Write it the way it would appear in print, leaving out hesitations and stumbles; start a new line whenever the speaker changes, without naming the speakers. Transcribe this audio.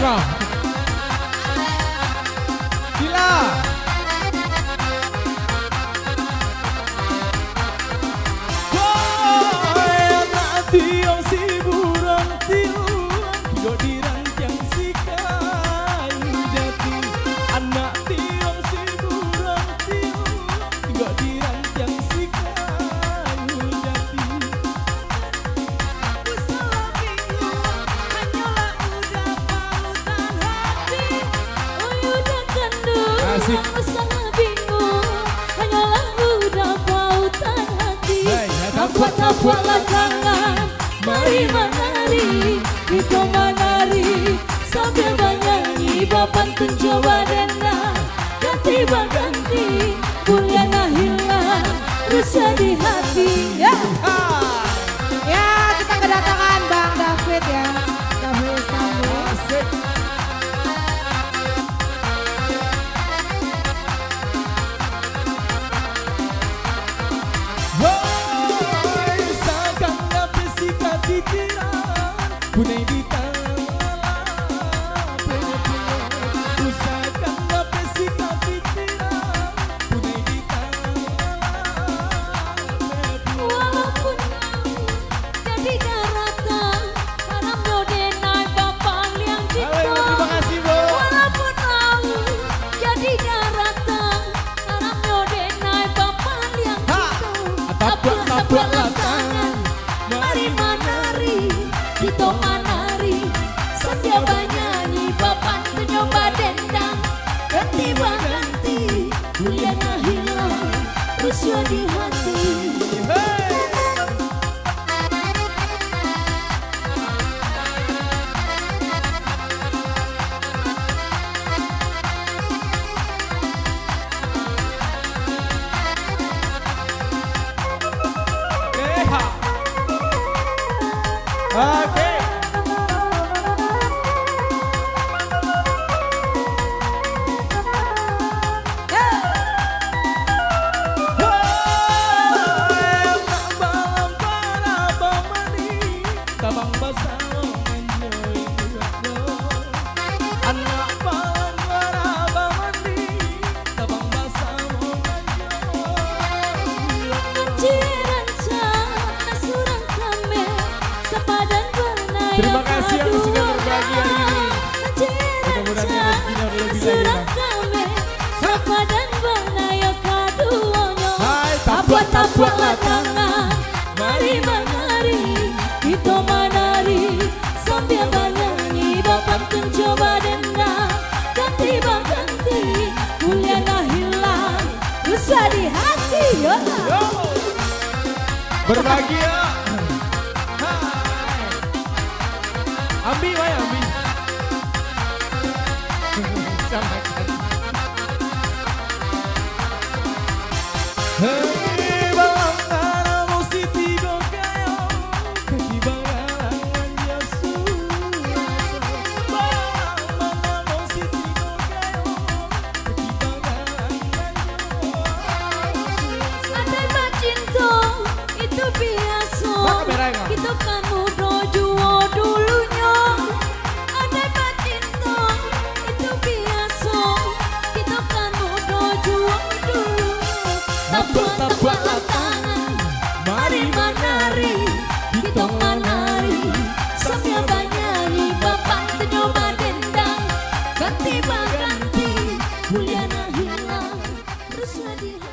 kau. Gila.
Sangat bingung, hanyalah udah pautan hati. Tabuak-tabuaklah tangan, mari menari, kita menari sambil bernyanyi. Pantun Jawa Dena, ganti-ganti, Mulyana hilang, rusak di hati. Ya, kita kedatangan Bang David ya, David Istanbul.
Punai di tangan usahakan dapat sikap pikiran. Punai di tangan
walaupun jadi daratan haram yodenai bapak liang jiko. Walaupun tahu jadi daratan haram yodenai bapak liang jiko. Tabuak-tabuaklah tangan, mari menari, kita menari sambil bernyanyi. Bapak mencoba dendang, ganti-ganti, Mulyana hilang, rusuh di hati.
Oke. Tabang basah menjoy anak balang baraba mandi, tabang basah terima kasih yang sudah berbagi hari ini. Mudah-mudahan rezekinya lebih lagi.
Tabuak-tabuaklah tangan, mari menari, kita menari sambil bernyanyi. Bapak mencoba dendam, ganti-ganti, Mulyana hilang, rusak di hati.
Berbagi ya. Ambi, why Ambi? Hei balang kana musti tigo kayo, ketibangan Yesu. Balang mana musti tigo kayo, ketibangan Yesu.
Andai mah cinta itu biasa, kita kan muda jua dulunya. Andai mah cinta itu biasa, kita kan muda jua dulu. Tabuak-tabuaklah tangan, mari menari, kita menari sambil bernyanyi. Bapak mencoba dendang, ganti-ganti, Mulyana hilang, rusuh di hati.